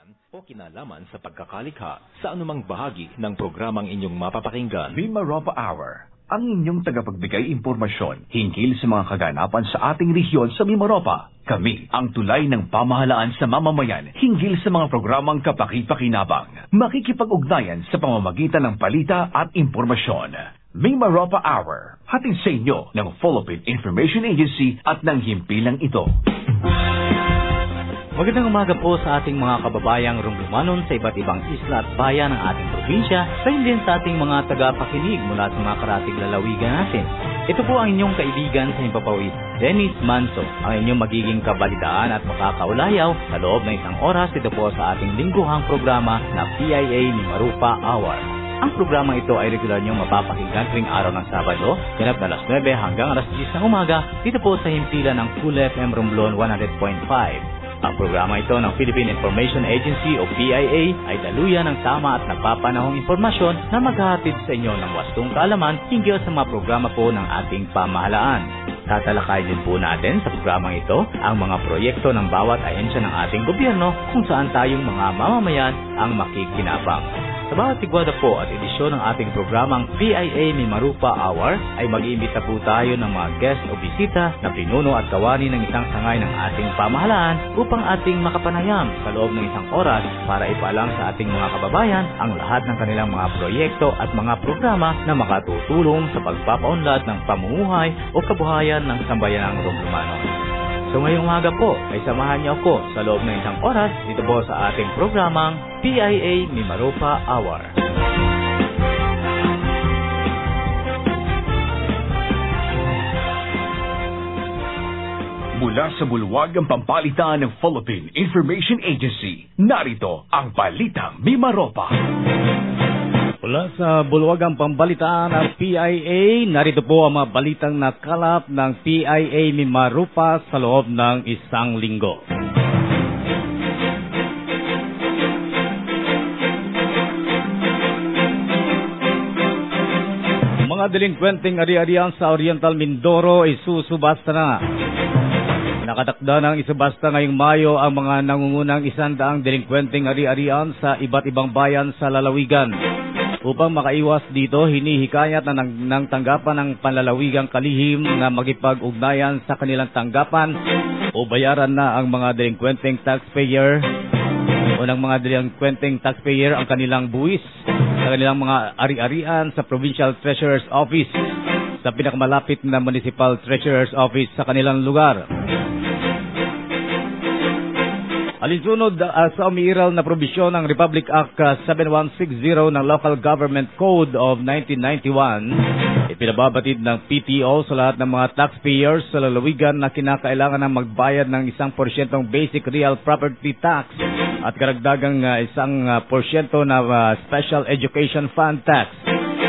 kaalaman o kinalaman sa pagkakalikha sa anumang bahagi ng programang inyong mapapakinggan. Mimaropa Hour, ang inyong tagapagbigay impormasyon hinggil sa mga kaganapan sa ating rehiyon sa Mimaropa. Kami ang tulay ng pamahalaan sa mamamayan hinggil sa mga programang kapaki-pakinabang. Makikipag-ugnayan sa pamamagitan ng balita at impormasyon. Mimaropa Hour, hatid sa inyo ng Philippine Information Agency at ng himpilang ito. Magandang umaga po sa ating mga kababayang rumlumanon sa iba't ibang isla at bayan ng ating probinsya, sa din sa ating mga tagapakinig mula sa mga karatig lalawigan natin. Ito po ang inyong kaibigan sa Himpapawid, Dennis Manso, ang inyong magiging kabalitaan at makakaulayaw sa loob ng isang oras. Ito po sa ating lingguhang programa na PIA Mimaropa Hour. Ang programa ito ay regular niyong mapapakinggan tuwing araw ng Sabado, ganap na alas 9 hanggang alas 10 ng umaga, dito po sa himpilan ng Full FM Romblon 100.5. Ang programa ito ng Philippine Information Agency o PIA ay daluyan ng tama at napapanahong impormasyon na maghahatid sa inyo ng wastong kaalaman hinggil sa mga programa po ng ating pamahalaan. Tatalakay din po natin sa programang ito ang mga proyekto ng bawat ahensya ng ating gobyerno kung saan tayong mga mamamayan ang makikinabang. Sa bawat tigwada po at edisyon ng ating programang PIA Mimaropa Hour ay mag-iimbita po tayo ng mga guest o bisita na pinuno at kawani ng isang sangay ng ating pamahalaan upang ating makapanayam sa loob ng isang oras para ipaalam sa ating mga kababayan ang lahat ng kanilang mga proyekto at mga programa na makatutulong sa pagpapaunlad ng pamumuhay o kabuhayan ng sambayanang Romblumano. So ngayong umaga po ay samahan niyo ako sa loob ng isang oras dito po sa ating programang PIA Mimaropa Hour. Mula sa bulwagang pampalitan ng Philippine Information Agency, narito ang Balitang Mimaropa. Mula sa bulwagang pambalitaan ng PIA, narito po ang mga balitang nakalap ng PIA Mimaropa sa loob ng isang linggo. Mga delinkwenteng ari-arian sa Oriental Mindoro ay susubasta na. Nakatakda ng isubasta ngayong Mayo ang mga nangungunang 100 delinkwenteng ari-arian sa iba't ibang bayan sa lalawigan. Upang makaiwas dito, hinihikayat na ng tanggapan ng panlalawigang kalihim na magipag-ugnayan sa kanilang tanggapan o bayaran na ang mga delinkwenteng taxpayer o ng mga delinkwenteng taxpayer ang kanilang buwis sa kanilang mga ari-arian sa Provincial Treasurer's Office sa pinakamalapit na Municipal Treasurer's Office sa kanilang lugar. Alinsunod sa umiiral na probisyon ng Republic Act 7160 ng Local Government Code of 1991, ipinababatid ng PTO sa lahat ng mga taxpayers sa lalawigan na kinakailangan ng magbayad ng 1% basic real property tax at karagdagang 1% na Special Education Fund tax.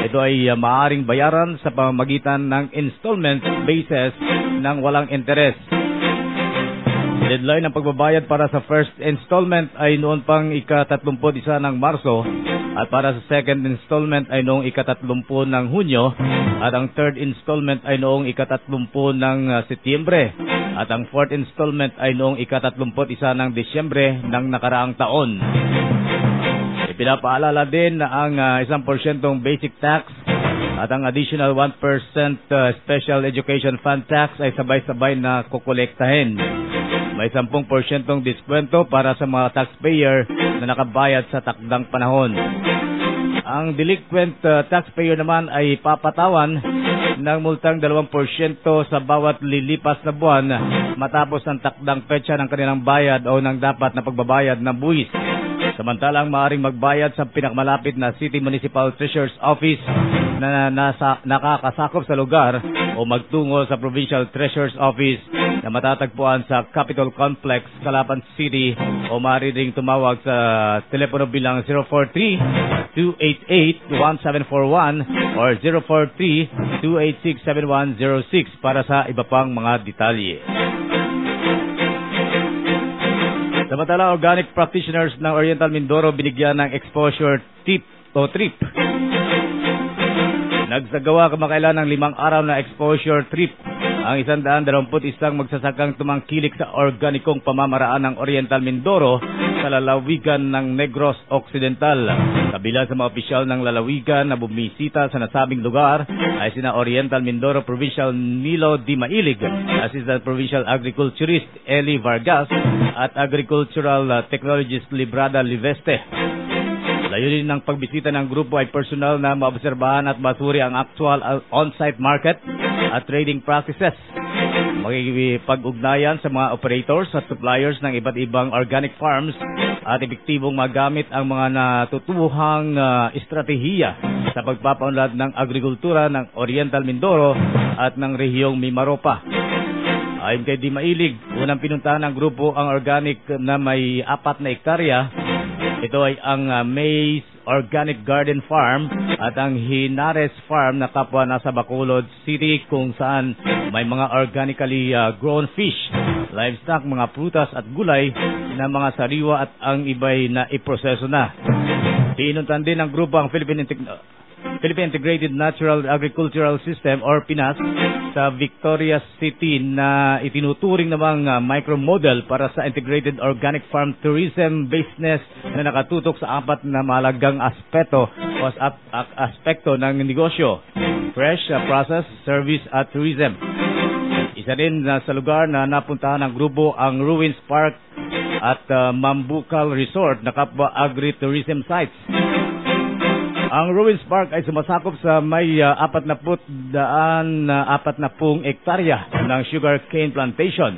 Ito ay maaaring bayaran sa pamamagitan ng installment basis ng walang interes. Deadline ng pagbabayad para sa first installment ay noon pang ika-31 ng Marso at para sa second installment ay noong ika-30 ng Hunyo at ang third installment ay noong ika-30 ng Setyembre at ang fourth installment ay noong ika-31 ng Disyembre ng nakaraang taon. Ipinapaalala din na ang 1% basic tax at ang additional 1% Special Education Fund tax ay sabay-sabay na kukolektahin. May 10% diskwento para sa mga taxpayer na nakabayad sa takdang panahon. Ang delinquent taxpayer naman ay papatawan ng multang 2% sa bawat lilipas na buwan matapos ang takdang petsa ng kanilang bayad o ng dapat na pagbabayad ng buwis. Samantalang maaaring magbayad sa pinakamalapit na City Municipal Treasurer's Office na nakakasakop sa lugar o magtungo sa Provincial Treasurer's Office na matatagpuan sa Capitol Complex, Calapan City o maaari ring tumawag sa telepono bilang 043-288-1741 or 043-286-7106 para sa iba pang mga detalye. Samantala, organic practitioners ng Oriental Mindoro binigyan ng exposure trip. Nagsagawa kamakailan ng 5 araw na exposure trip ang 121 magsasakang tumangkilik sa organikong pamamaraan ng Oriental Mindoro sa lalawigan ng Negros Occidental. Kabilang sa mga opisyal ng lalawigan na bumisita sa nasabing lugar ay sina Oriental Mindoro Provincial Nilo Di Mailig, Assistant Provincial Agriculturist Eli Vargas at Agricultural Technologist Librada Liveste. Layunin ng pagbisita ng grupo ay personal na maobserbahan at masuri ang actual on-site market at trading practices. Makikipag-ugnayan sa mga operators at suppliers ng iba't ibang organic farms at epektibong magamit ang mga natutuhang estratehiya sa pagpapaunlad ng agrikultura ng Oriental Mindoro at ng rehiyong Mimaropa. Ayon kay Di Mailig, unang pinuntahan ng grupo ang organic na may 4 na hektarya. Ito ay ang Maize Organic Garden Farm at ang Hinares Farm na kapwa nasa Bacolod City, kung saan may mga organically grown fish, livestock, mga prutas at gulay na mga sariwa at ang iba'y na iproseso na. Pinuntahan din ng grupo ang Philippine Integrated Natural Agricultural System or PINAS sa Victoria City na itinuturing namang micro-model para sa Integrated Organic Farm Tourism Business na nakatutok sa 4 na mahalagang aspekto ng negosyo: fresh, process, service at tourism. Isa din sa lugar na napuntahan ng grupo ang Ruins Park at Mambucal Resort na kapwa agri-tourism sites. Ang Ruins Park ay sumasakop sa may 40 hektarya ng sugarcane plantation.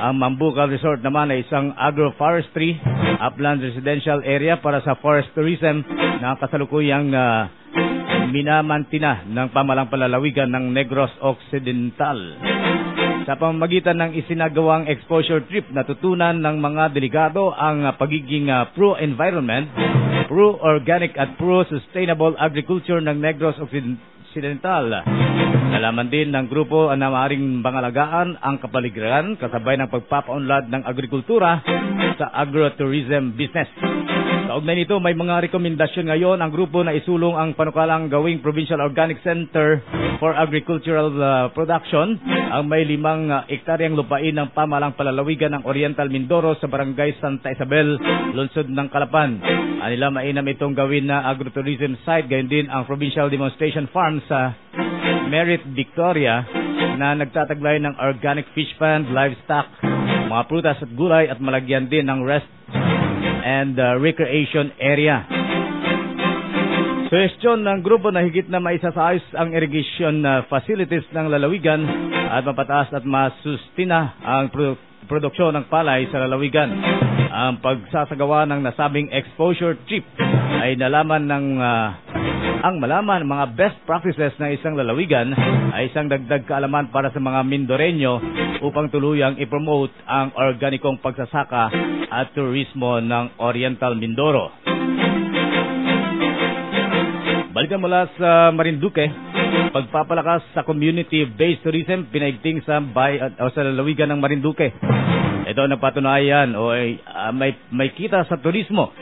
Ang Mambucal Resort naman ay isang agroforestry upland residential area para sa forest tourism na kasalukuyang minamantina ng pamalang palalawigan ng Negros Occidental. Sa pamamagitan ng isinagawang exposure trip, natutunan ng mga delegado ang pagiging pro-environment, pro-organic at pro-sustainable agriculture ng Negros Occidental. Nalaman din ng grupo na maaaring pangalagaan ang kapaligiran kasabay ng pagpapaunlad ng agrikultura sa agrotourism business. Kaugnay nito, may mga rekomendasyon ngayon ang grupo na isulong ang panukalang gawing Provincial Organic Center for Agricultural Production ang may 5 hektaryang lupain ng pamalang palalawigan ng Oriental Mindoro sa Barangay Santa Isabel, Lungsod ng Calapan. Anila mainam itong gawin na agrotourism site, gayon din ang Provincial Demonstration Farm sa Merit Victoria na nagtataglay ng organic fish pond, livestock, mga prutas at gulay at malagyan din ng rest and recreation area. Suhestyon ng grupo na higit na maisasayos ang irrigation facilities ng lalawigan at mapataas at masustina ang produksyon ng palay sa lalawigan. Ang pagsasagawa ng nasabing exposure trip ay malaman mga best practices ng isang lalawigan ay isang dagdag kaalaman para sa mga Mindoreño upang tuluyang ipromote ang organikong pagsasaka at turismo ng Oriental Mindoro. Balikan mula sa Marinduque, pagpapalakas sa community-based tourism pinaigting sa lalawigan ng Marinduque. Ito ang napatunayan may kita sa turismo.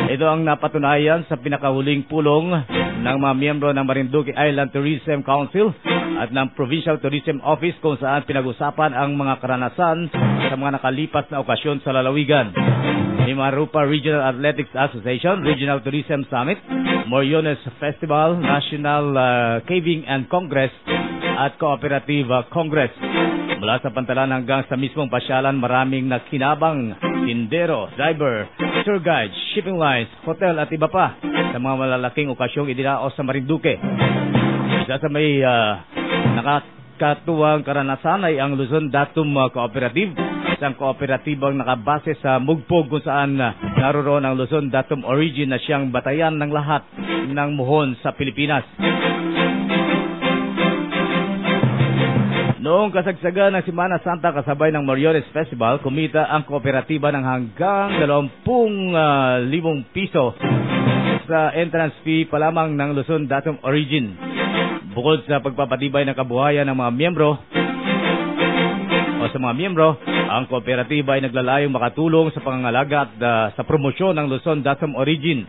Ito ang napatunayan sa pinakahuling pulong ng mga miyembro ng Marinduque Island Tourism Council at ng Provincial Tourism Office, kung saan pinag-usapan ang mga karanasan sa mga nakalipas na okasyon sa lalawigan. Mimaropa Regional Athletics Association, Regional Tourism Summit, Moriones Festival, National Caving and Congress at Cooperative Congress. Mula sa Pantalan hanggang sa mismong pasyalan, maraming nakinabang: tindero, driver, tour guide, shipping lines, hotel at iba pa sa mga malalaking okasyong idinaos sa Marinduque. Isa sa may nakakatuwang karanasan ay ang Luzon Datum Cooperative, isang kooperatibang nakabase sa Mugpog, kung saan naroon ang Luzon Datum Origin na siyang batayan ng lahat ng muhon sa Pilipinas. Noong kasagsagan ng Semana Santa kasabay ng Moriones Festival, kumita ang kooperatiba ng hanggang 20,000 piso sa entrance fee pa lamang ng Luzon Datum Origin. Bukod sa pagpapatibay ng kabuhayan ng mga miyembro Ang kooperatiba ay naglalayong makatulong sa pangangalaga at sa promosyon ng Luzon Datum Origin.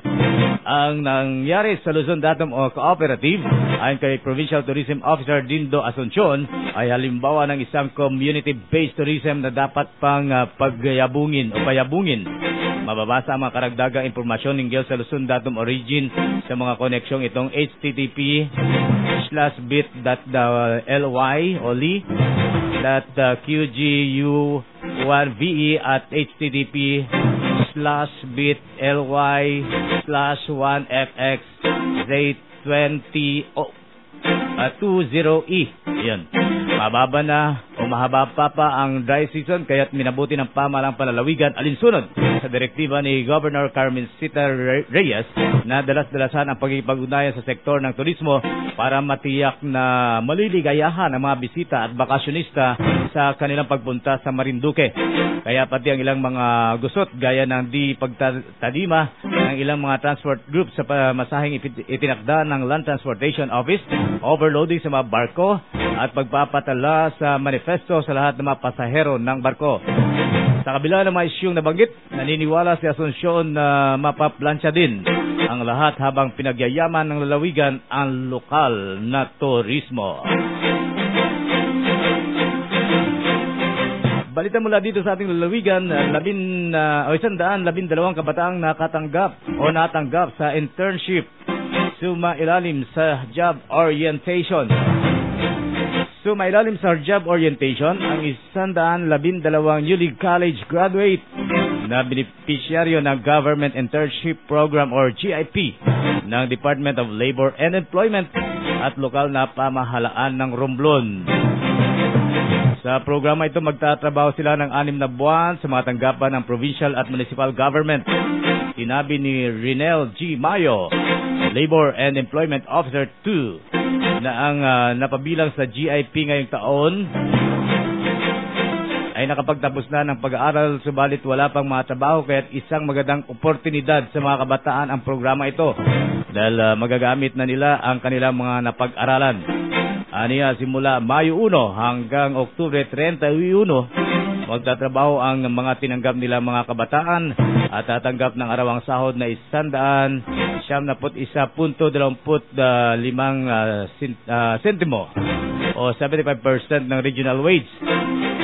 Ang nangyari sa Luzon Datum Cooperative ayon kay Provincial Tourism Officer Dindo Asuncion ay halimbawa ng isang community-based tourism na dapat pang payabungin. Mababasa ang mga karagdagang impormasyon hinggil sa Luzon Datum Origin sa mga koneksyong itong http://bit.ly.qgu1ve at http://bit.ly/1fx-20e. Yan. Mababa na o mahaba pa ang dry season kaya't minabuti ng pamahalang palalawigan alinsunod sa direktiba ni Governor Carmen Sita Reyes na dalas-dalasan ang pagkikipag-ugnayan sa sektor ng turismo para matiyak na maliligayahan ang mga bisita at bakasyonista sa kanilang pagpunta sa Marinduque. Kaya pati ang ilang mga gusot gaya ng di pagtadima ng ilang mga transport groups sa masahing itinakda ng Land Transportation Office, overloading sa mga barko at pagpapatala sa manifesto sa lahat ng mga pasahero ng barko. Sa kabila ng mga isyong nabanggit, naniniwala si Asuncion na mapaplansya din ang lahat habang pinagyayaman ng lalawigan ang lokal na turismo. Balita mula dito sa ating lalawigan, 112 kabataang natanggap sa internship sumailalim sa job orientation. Sumailalim sa job orientation ang 112 newly college graduate na beneficiaryo ng Government Internship Program or GIP ng Department of Labor and Employment at lokal na pamahalaan ng Romblon. Sa programa ito, magtatrabaho sila ng 6 na buwan sa mga tanggapan ng provincial at municipal government. Sinabi ni Rinel G. Mayo, Labor and Employment Officer 2, na ang napabilang sa GIP ngayong taon ay nakapagtapos na ng pag-aaral subalit wala pang mga trabaho kaya't isang magandang oportunidad sa mga kabataan ang programa ito dahil magagamit na nila ang kanilang mga napag-aralan. Aniya, simula Mayo 1 hanggang Oktubre 31, magtatrabaho ang mga tinanggap nila mga kabataan at tatanggap ng arawang sahod na 171.25 sentimo o 75% ng regional wage.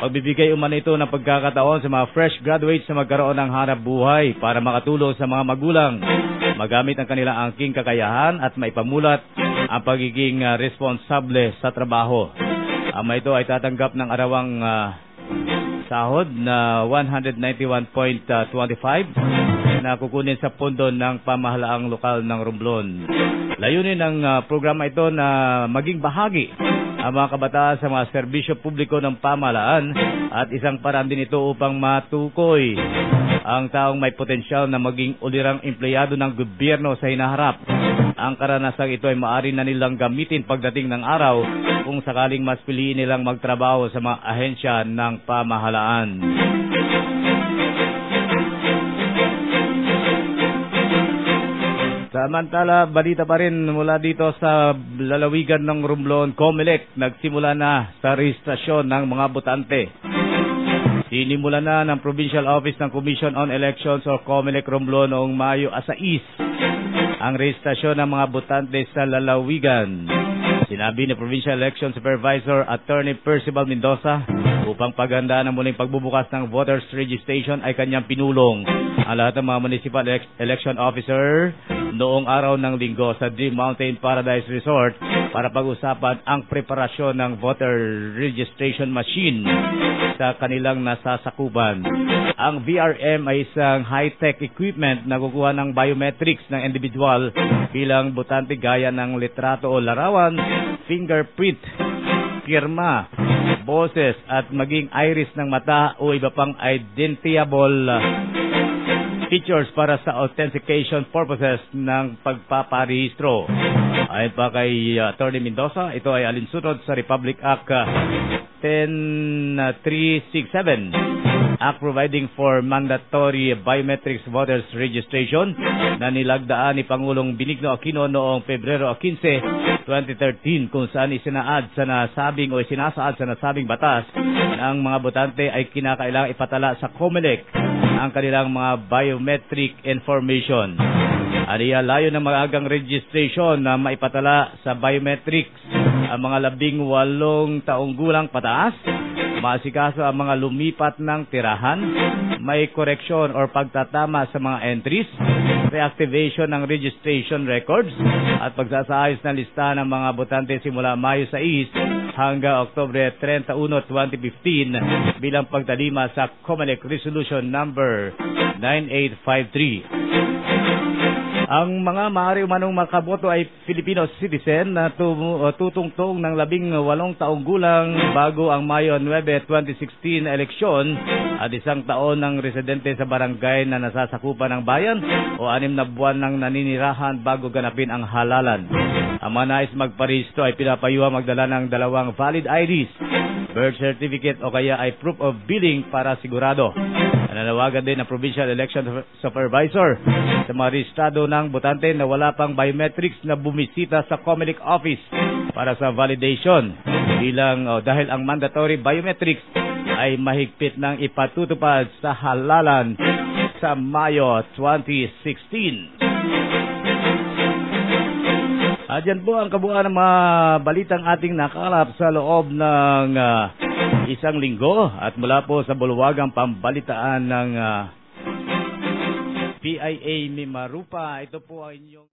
Pagbibigay umano ito ng pagkakataon sa mga fresh graduates na magkaroon ng hanap buhay para makatulong sa mga magulang, magamit ang kanilang angking kakayahan at maipamulat ang pagiging responsable sa trabaho. Ang ito ay tatanggap ng arawang sahod na 191.25 na kukunin sa pondo ng pamahalaang lokal ng Romblon. Layunin ng programa ito na maging bahagi ang mga kabataan sa mga serbisyo publiko ng pamahalaan at isang paraan din ito upang matukoy ang taong may potensyal na maging ulirang empleyado ng gobyerno sa hinaharap. Ang karanasang ito ay maaari na nilang gamitin pagdating ng araw kung sakaling mas piliin nilang magtrabaho sa mga ahensya ng pamahalaan. Samantala, balita pa rin mula dito sa lalawigan ng Romblon, COMELEC nagsimula na sa rehistrasyon ng mga botante. Sinimula na ng Provincial Office ng Commission on Elections or COMELEC Romblon noong Mayo 6 ang rehistrasyon ng mga botante sa lalawigan. Sinabi ni Provincial Election Supervisor Attorney Percival Mendoza, upang paghandaan ng muling pagbubukas ng voters registration ay kanyang pinulong ang lahat ng mga municipal election officer noong araw ng Linggo sa Dream Mountain Paradise Resort para pag-usapan ang preparasyon ng voter registration machine sa kanilang nasasakupan. Ang VRM ay isang high-tech equipment na kukuha ng biometrics ng individual bilang botante gaya ng litrato o larawan, fingerprint, pirma, boses at maging iris ng mata o iba pang identifiable features para sa authentication purposes ng pagpaparehistro. Ayon pa kay Attorney Mendoza, ito ay alinsunod sa Republic Act 10367, Act providing for mandatory biometrics voters registration na nilagdaan ni Pangulong Benigno Aquino noong Pebrero 15, 2013 kung saan isinasaad sa nasabing batas na ang mga botante ay kinakailangang ipatala sa COMELEC ang kanilang mga biometric information. Aniya layo ng maagang registration na maipatala sa biometrics ang mga 18 taong gulang pataas, maasikaso ang mga lumipat ng tirahan, may koreksyon or pagtatama sa mga entries, reactivation ng registration records, at pagsasaayos ng listahan ng mga botante simula Mayo 6 hanggang Oktubre 31, 2015 bilang pagtalima sa COMELEC Resolution Number 9853. Ang mga maaari umanong makaboto ay Filipino citizen na tutungtong ng 18 taong gulang bago ang Mayo 9, 2016 eleksyon at 1 taon ng residente sa barangay na nasasakupan ng bayan o 6 na buwan ng naninirahan bago ganapin ang halalan. Ang mga nais magparehistro ay pinapayuha magdala ng 2 valid IDs, birth certificate o kaya ay proof of billing para sigurado. Nananawagan din ang Provincial Election Supervisor sa mga rehistrado ng botante na wala pang biometrics na bumisita sa COMELEC office para sa validation dahil ang mandatory biometrics ay mahigpit ng ipatutupad sa halalan sa Mayo 2016. At yan po ang kabuuan ng mga balitang ating nakalap sa loob ng isang linggo at mula po sa bulwagang pambalitaan ng PIA Mimarupa. Ito po ang inyong